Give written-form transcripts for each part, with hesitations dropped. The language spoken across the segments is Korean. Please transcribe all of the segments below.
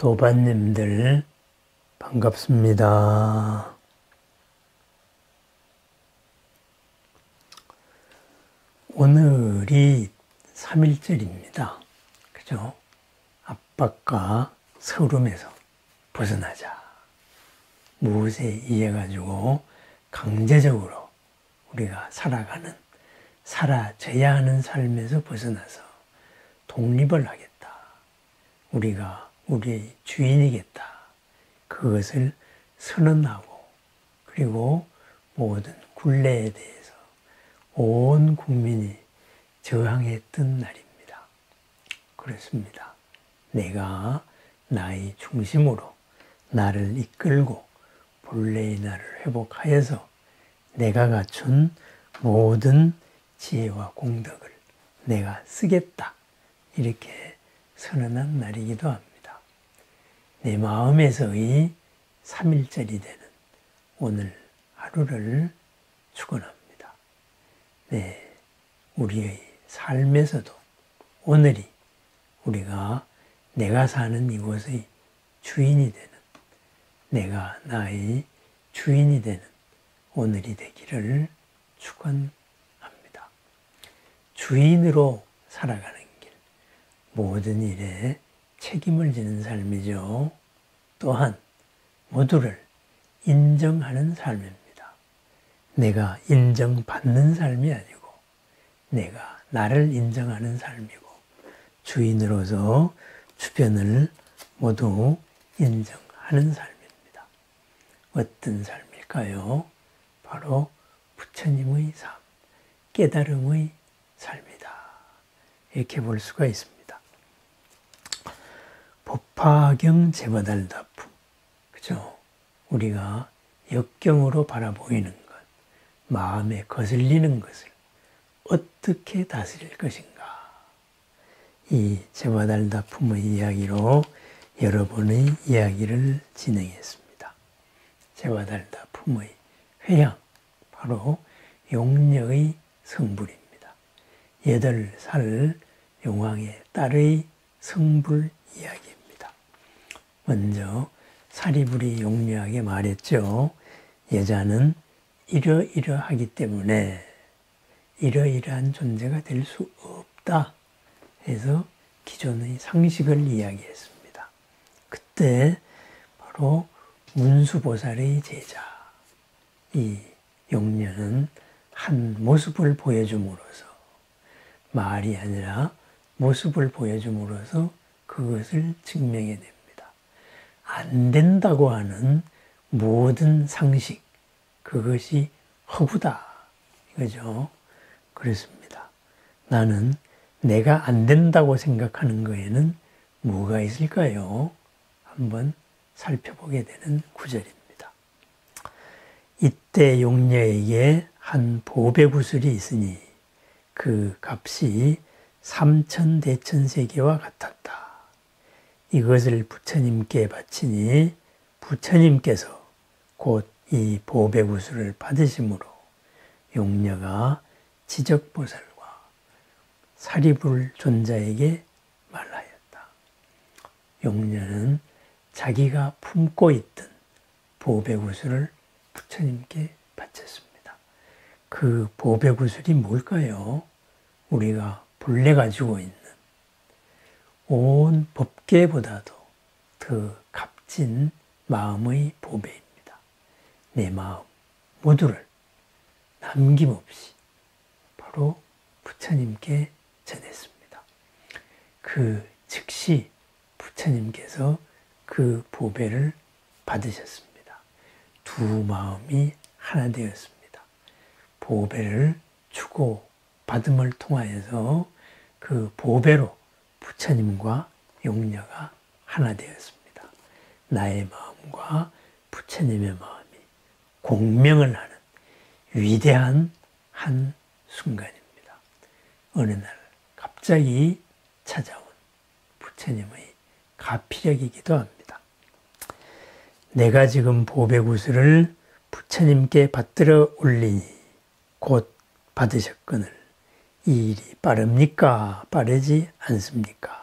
도반님들 반갑습니다. 오늘이 3.1절입니다. 그죠? 압박과 서름에서 벗어나자. 무엇에 의해가지고 강제적으로 우리가 살아져야 하는 삶에서 벗어나서 독립을 하겠다. 우리가 우리의 주인이겠다. 그것을 선언하고 그리고 모든 굴레에 대해서 온 국민이 저항했던 날입니다. 그렇습니다. 내가 나의 중심으로 나를 이끌고 본래의 나를 회복하여서 내가 갖춘 모든 지혜와 공덕을 내가 쓰겠다. 이렇게 선언한 날이기도 합니다. 내 마음에서의 3.1절이 되는 오늘 하루를 축원합니다. 네, 우리의 삶에서도 오늘이 우리가 내가 사는 이곳의 주인이 되는 내가 나의 주인이 되는 오늘이 되기를 축원합니다. 주인으로 살아가는 길, 모든 일에 책임을 지는 삶이죠. 또한 모두를 인정하는 삶입니다. 내가 인정받는 삶이 아니고 내가 나를 인정하는 삶이고 주인으로서 주변을 모두 인정하는 삶입니다. 어떤 삶일까요? 바로 부처님의 삶, 깨달음의 삶이다. 이렇게 볼 수가 있습니다. 법화경 제바달다품, 그죠? 우리가 역경으로 바라보이는 것, 마음에 거슬리는 것을 어떻게 다스릴 것인가? 이 제바달다품의 이야기로 여러분의 이야기를 진행했습니다. 제바달다품의 회양, 바로 용녀의 성불입니다. 8살 용왕의 딸의 성불 이야기입니다. 먼저 사리불이 용녀에게 말했죠. 여자는 이러이러하기 때문에 이러이러한 존재가 될 수 없다. 해서 기존의 상식을 이야기했습니다. 그때 바로 문수보살의 제자, 이 용녀는 한 모습을 보여줌으로써 말이 아니라 모습을 보여줌으로써 그것을 증명해냅니다. 안 된다고 하는 모든 상식, 그것이 허구다. 이거죠. 그렇습니다. 나는 내가 안 된다고 생각하는 거에는 뭐가 있을까요? 한번 살펴보게 되는 구절입니다. 이때 용녀에게 한 보배구슬이 있으니 그 값이 3,000대천세계와 같았다. 이것을 부처님께 바치니 부처님께서 곧 이 보배구슬을 받으심으로 용녀가 지적보살과 사리불 존자에게 말하였다. 용녀는 자기가 품고 있던 보배구슬을 부처님께 바쳤습니다. 그 보배구슬이 뭘까요? 우리가 본래 가지고 있는 온 법계보다도 더 값진 마음의 보배입니다. 내 마음 모두를 남김없이 바로 부처님께 전했습니다. 그 즉시 부처님께서 그 보배를 받으셨습니다. 두 마음이 하나 되었습니다. 보배를 주고 받음을 통하여서 그 보배로 부처님과 용녀가 하나 되었습니다. 나의 마음과 부처님의 마음이 공명을 하는 위대한 한 순간입니다. 어느 날 갑자기 찾아온 부처님의 가피력이기도 합니다. 내가 지금 보배구슬을 부처님께 받들어 올리니 곧 받으셨거늘 이 일이 빠릅니까? 빠르지 않습니까?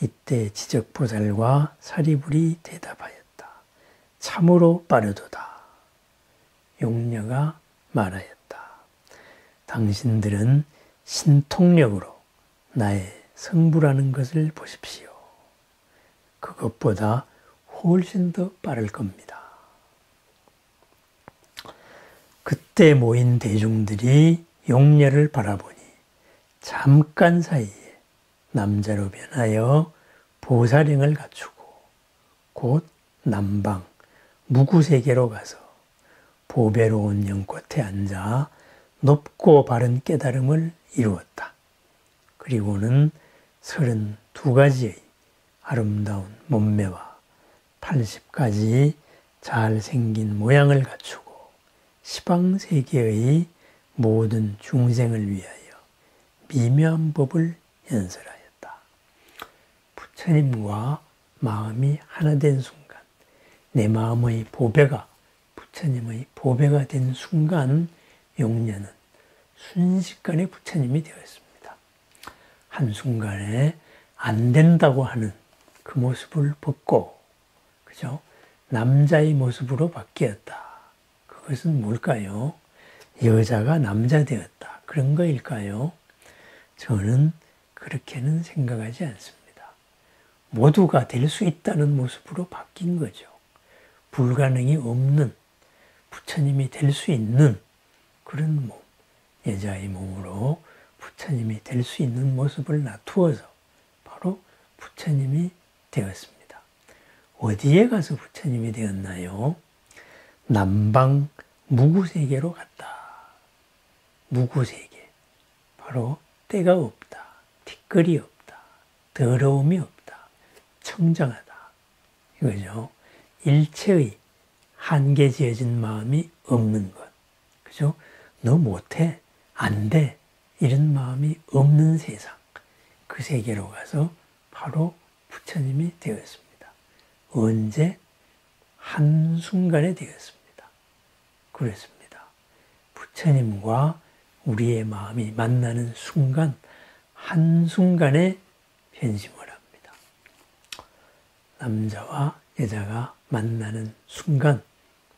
이때 지적보살과 사리불이 대답하였다. 참으로 빠르도다. 용녀가 말하였다. 당신들은 신통력으로 나의 성불하는 것을 보십시오. 그것보다 훨씬 더 빠를 겁니다. 그때 모인 대중들이 용녀를 바라보니 잠깐 사이에 남자로 변하여 보살행을 갖추고 곧 남방 무구세계로 가서 보배로운 연꽃에 앉아 높고 바른 깨달음을 이루었다. 그리고는 32가지의 아름다운 몸매와 80가지 잘생긴 모양을 갖추고 시방세계의 모든 중생을 위하여 미묘한 법을 연설하였다. 부처님과 마음이 하나 된 순간, 내 마음의 보배가 부처님의 보배가 된 순간 용녀는 순식간에 부처님이 되었습니다. 한순간에 안 된다고 하는 그 모습을 벗고, 그죠? 남자의 모습으로 바뀌었다. 그것은 뭘까요? 여자가 남자 되었다. 그런 거일까요? 저는 그렇게는 생각하지 않습니다. 모두가 될 수 있다는 모습으로 바뀐 거죠. 불가능이 없는, 부처님이 될 수 있는 그런 몸, 여자의 몸으로 부처님이 될 수 있는 모습을 놔두어서 바로 부처님이 되었습니다. 어디에 가서 부처님이 되었나요? 남방 무구세계로 갔다. 무구세계. 바로 때가 없다. 티끌이 없다. 더러움이 없다. 청정하다. 이거죠. 일체의 한계 지어진 마음이 없는 것. 그죠? 너 못해. 안 돼. 이런 마음이 없는 세상. 그 세계로 가서 바로 부처님이 되었습니다. 언제? 한순간에 되었습니다. 그렇습니다. 부처님과 우리의 마음이 만나는 순간, 한순간에 변심을 합니다. 남자와 여자가 만나는 순간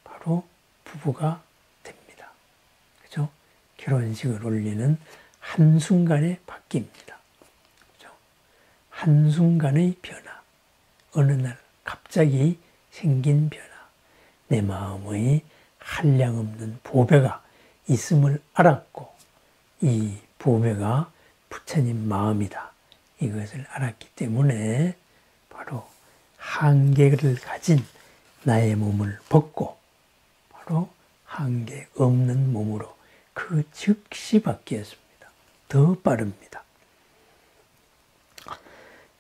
바로 부부가 됩니다. 그죠? 결혼식을 올리는 한순간에 바뀝니다. 그죠? 한순간의 변화. 어느 날 갑자기 생긴 변화. 내 마음의 한량없는 보배가 있음을 알았고 이 보배가 부처님 마음이다. 이것을 알았기 때문에 바로 한계를 가진 나의 몸을 벗고 바로 한계 없는 몸으로 그 즉시 바뀌었습니다. 더 빠릅니다.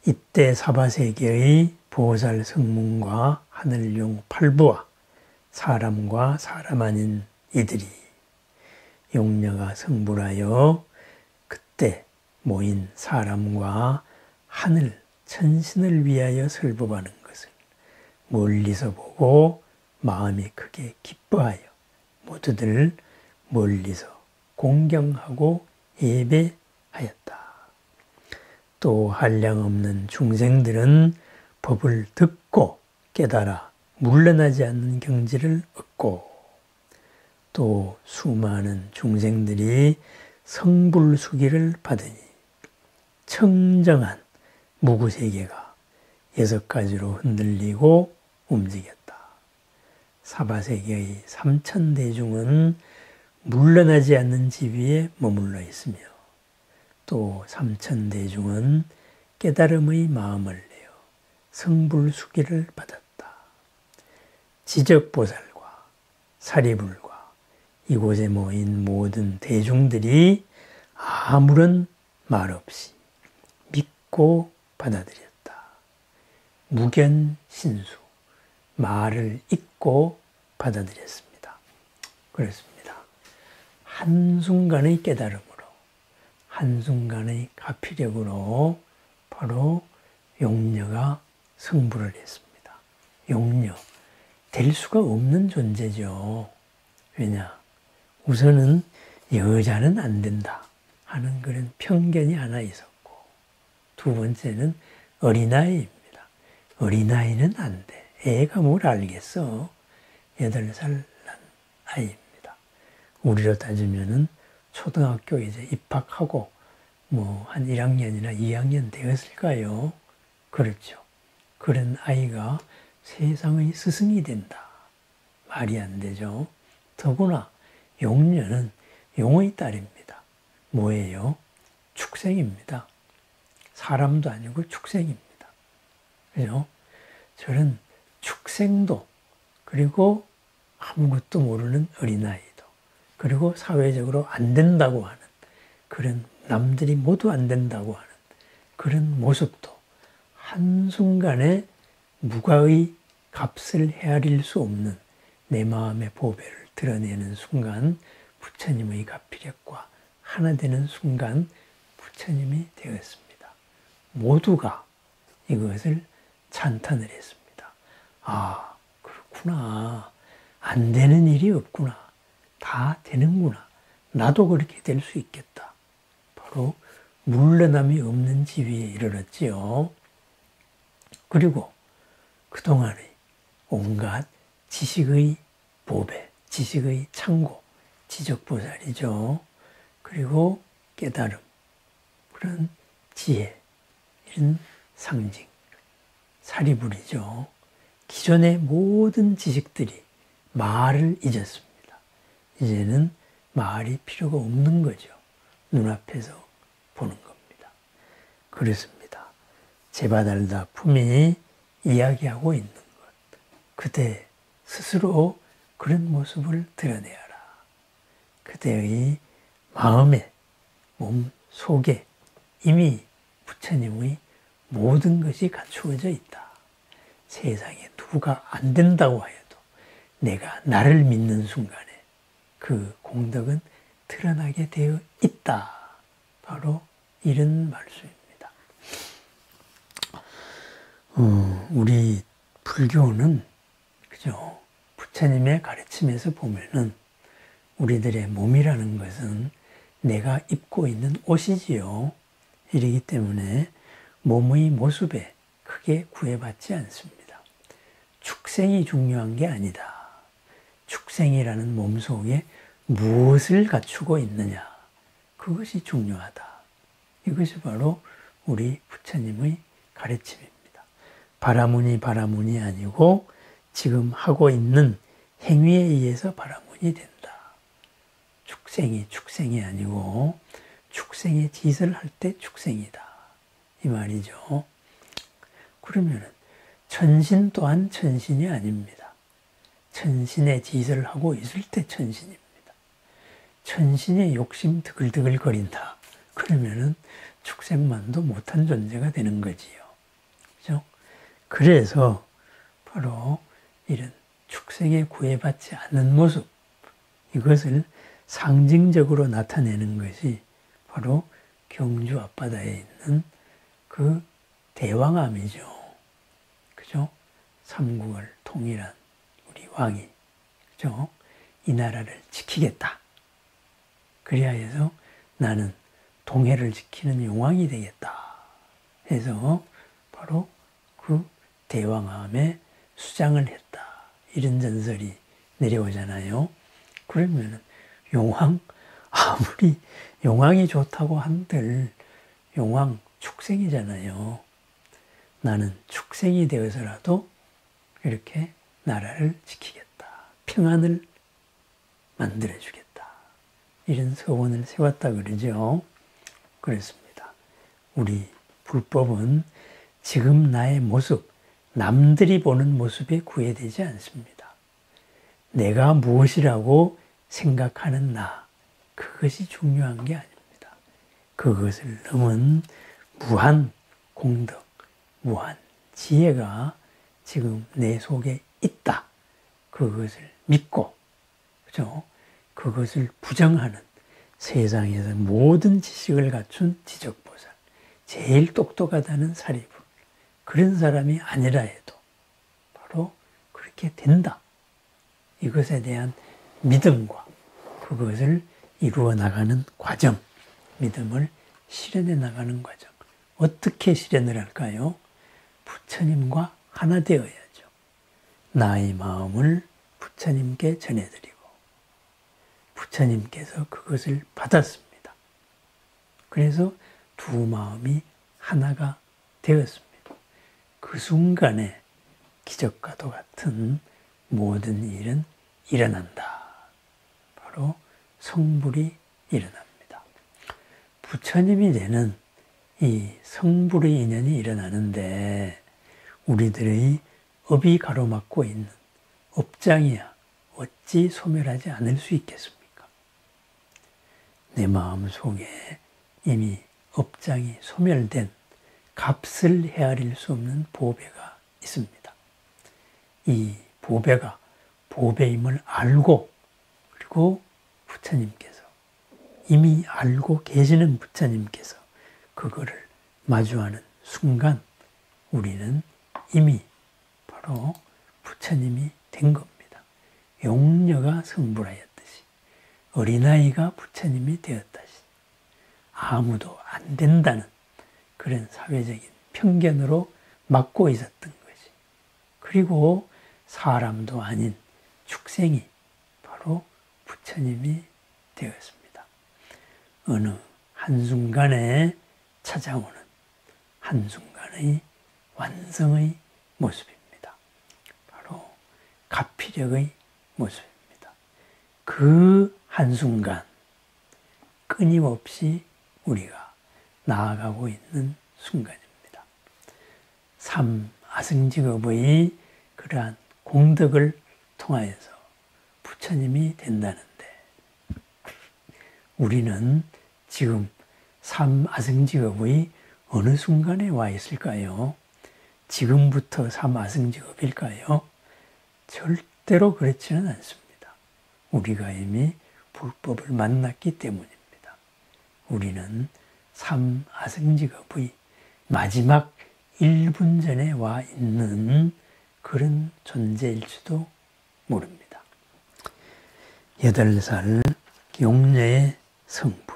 이때 사바세계의 보살 성문과 하늘용 팔부와 사람과 사람 아닌 이들이 용녀가 성불하여 그때 모인 사람과 하늘 천신을 위하여 설법하는 것을 멀리서 보고 마음이 크게 기뻐하여 모두들 멀리서 공경하고 예배하였다. 또 한량없는 중생들은 법을 듣고 깨달아 물러나지 않는 경지를 얻고 또 수많은 중생들이 성불수기를 받으니 청정한 무구세계가 6가지로 흔들리고 움직였다. 사바세계의 삼천대중은 물러나지 않는 지위에 머물러 있으며 또 삼천대중은 깨달음의 마음을 내어 성불수기를 받았다. 지적보살과 사리불과 이곳에 모인 모든 대중들이 아무런 말 없이 믿고 받아들였다. 무견신수, 말을 잊고 받아들였습니다. 그렇습니다. 한순간의 깨달음으로, 한순간의 가피력으로 바로 용녀가 성불을 했습니다. 용녀, 될 수가 없는 존재죠. 왜냐? 우선은 여자는 안 된다 하는 그런 편견이 하나 있었고, 두 번째는 어린아이입니다. 어린아이는 안 돼. 애가 뭘 알겠어. 8살 난 아이입니다. 우리로 따지면은 초등학교 이제 입학하고 뭐 한 1학년이나 2학년 되었을까요? 그렇죠. 그런 아이가 세상의 스승이 된다. 말이 안 되죠. 더구나 용녀는 용의 딸입니다. 뭐예요? 축생입니다. 사람도 아니고 축생입니다. 그죠? 저런 축생도, 그리고 아무것도 모르는 어린아이도, 그리고 사회적으로 안 된다고 하는, 그런 남들이 모두 안 된다고 하는 그런 모습도 한순간에 무가의 값을 헤아릴 수 없는 내 마음의 보배를 드러내는 순간 부처님의 가피력과 하나 되는 순간 부처님이 되었습니다. 모두가 이것을 찬탄을 했습니다. 아, 그렇구나. 안 되는 일이 없구나. 다 되는구나. 나도 그렇게 될 수 있겠다. 바로 물러남이 없는 지위에 이르렀지요. 그리고 그동안의 온갖 지식의 보배, 지식의 창고, 지적보살이죠. 그리고 깨달음, 그런 지혜, 이런 상징, 사리불이죠. 기존의 모든 지식들이 말을 잊었습니다. 이제는 말이 필요가 없는 거죠. 눈앞에서 보는 겁니다. 그렇습니다. 제바달다 품이 이야기하고 있는 것. 그대 스스로 그런 모습을 드러내어라. 그대의 마음에, 몸 속에 이미 부처님의 모든 것이 갖추어져 있다. 세상에 누가 안 된다고 하여도 내가 나를 믿는 순간에 그 공덕은 드러나게 되어 있다. 바로 이런 말씀입니다. 우리 불교는, 그죠? 부처님의 가르침에서 보면은 우리들의 몸이라는 것은 내가 입고 있는 옷이지요. 이러기 때문에 몸의 모습에 크게 구애받지 않습니다. 축생이 중요한 게 아니다. 축생이라는 몸 속에 무엇을 갖추고 있느냐, 그것이 중요하다. 이것이 바로 우리 부처님의 가르침입니다. 바라문이 아니고 지금 하고 있는 행위에 의해서 바라문이 된다. 축생이 아니고 축생의 짓을 할 때 축생이다. 이 말이죠. 그러면 천신 또한 천신이 아닙니다. 천신의 짓을 하고 있을 때 천신입니다. 천신의 욕심 드글드글 거린다. 그러면은 축생만도 못한 존재가 되는 거지요. 그죠? 그래서 바로 이런 축생에 구애받지 않는 모습, 이것을 상징적으로 나타내는 것이 바로 경주 앞바다에 있는 그 대왕암이죠. 그죠? 삼국을 통일한 우리 왕이, 그죠? 이 나라를 지키겠다. 그리하여서 나는 동해를 지키는 용왕이 되겠다 해서 바로 그 대왕암에 수장을 했다. 이런 전설이 내려오잖아요. 그러면 용왕, 아무리 용왕이 좋다고 한들 용왕 축생이잖아요. 나는 축생이 되어서라도 이렇게 나라를 지키겠다. 평안을 만들어주겠다. 이런 서원을 세웠다 그러죠. 그렇습니다. 우리 불법은 지금 나의 모습, 남들이 보는 모습에 구애되지 않습니다. 내가 무엇이라고 생각하는 나, 그것이 중요한 게 아닙니다. 그것을 넘은 무한 공덕, 무한 지혜가 지금 내 속에 있다. 그것을 믿고, 그죠? 그것을 부정하는 세상에서 모든 지식을 갖춘 지적보살, 제일 똑똑하다는 사리불, 그런 사람이 아니라 해도 바로 그렇게 된다. 이것에 대한 믿음과 그것을 이루어 나가는 과정, 믿음을 실현해 나가는 과정. 어떻게 실현을 할까요? 부처님과 하나 되어야죠. 나의 마음을 부처님께 전해드리고 부처님께서 그것을 받았습니다. 그래서 두 마음이 하나가 되었습니다. 그 순간에 기적과도 같은 모든 일은 일어난다. 바로 성불이 일어납니다. 부처님이 되는 이 성불의 인연이 일어나는데 우리들의 업이 가로막고 있는 업장이야 어찌 소멸하지 않을 수 있겠습니까? 내 마음 속에 이미 업장이 소멸된 값을 헤아릴 수 없는 보배가 있습니다. 이 보배가 보배임을 알고 그리고 부처님께서 이미 알고 계시는 부처님께서 그거를 마주하는 순간 우리는 이미 바로 부처님이 된 겁니다. 용녀가 성불하였듯이 어린아이가 부처님이 되었다시 아무도 안 된다는 그런 사회적인 편견으로 막고 있었던 것이 그리고 사람도 아닌 축생이 바로 부처님이 되었습니다. 어느 한순간에 찾아오는 한순간의 완성의 모습입니다. 바로 가피력의 모습입니다. 그 한순간 끊임없이 우리가 나아가고 있는 순간입니다. 삼아승직업의 그러한 공덕을 통하여서 부처님이 된다는데 우리는 지금 삼아승직업의 어느 순간에 와 있을까요? 지금부터 삼아승직업일까요? 절대로 그렇지는 않습니다. 우리가 이미 불법을 만났기 때문입니다. 우리는 삼아승직업의 마지막 1분 전에 와 있는 그런 존재일지도 모릅니다. 8살 용녀의 성불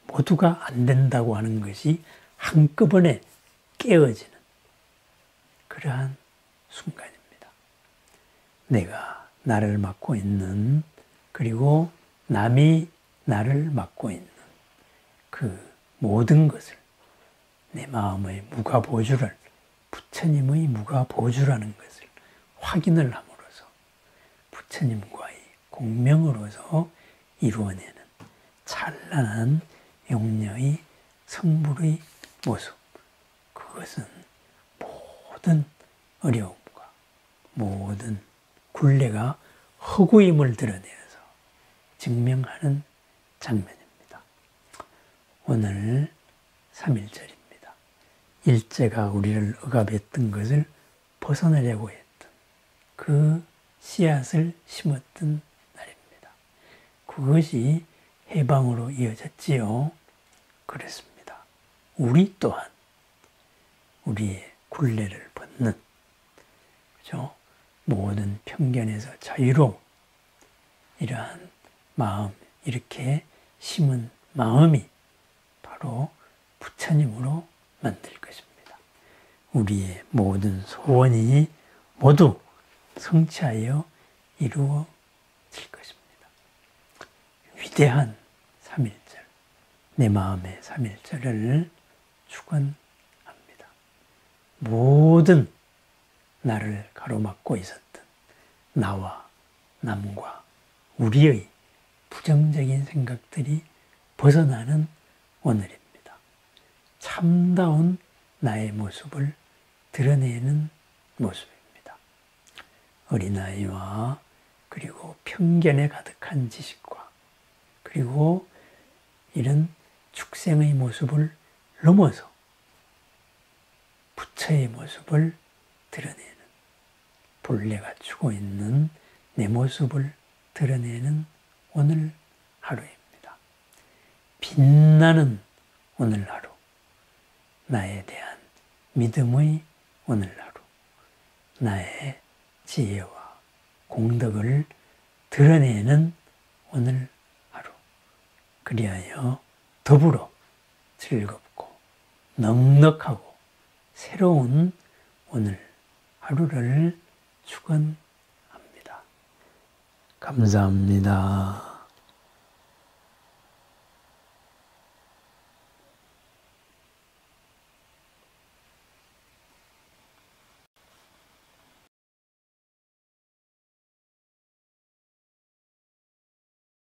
모두가 안 된다고 하는 것이 한꺼번에 깨어지는 그러한 순간입니다. 내가 나를 맡고 있는 그리고 남이 나를 맡고 있는 그 모든 것을 내 마음의 무가보주를 부처님의 무가보주라는 것을 확인을 함으로써 부처님과의 공명으로서 이루어내는 찬란한 용녀의 성불의 모습 그것은 모든 어려움과 모든 굴레가 허구임을 드러내서 증명하는 장면입니다. 오늘 3.1절입니다. 일제가 우리를 억압했던 것을 벗어나려고 했던 그 씨앗을 심었던 날입니다. 그것이 해방으로 이어졌지요. 그렇습니다. 우리 또한 우리의 굴레를 벗는 그렇죠? 모든 편견에서 자유로운 이러한 마음 이렇게 심은 마음이 바로 부처님으로 만들 것입니다. 우리의 모든 소원이 모두 성취하여 이루어질 것입니다. 위대한 3.1절, 내 마음의 3.1절을 축원합니다. 모든 나를 가로막고 있었던 나와 남과 우리의 부정적인 생각들이 벗어나는 오늘입니다. 참다운 나의 모습을 드러내는 모습입니다. 어린아이와 그리고 편견에 가득한 지식과 그리고 이런 축생의 모습을 넘어서 부처의 모습을 드러내는 본래 갖추고 있는 내 모습을 드러내는 오늘 하루입니다. 빛나는 오늘 하루, 나에 대한 믿음의 오늘 하루, 나의 지혜와 공덕을 드러내는 오늘 하루, 그리하여 더불어 즐겁고 넉넉하고 새로운 오늘 하루를 축원합니다. 감사합니다.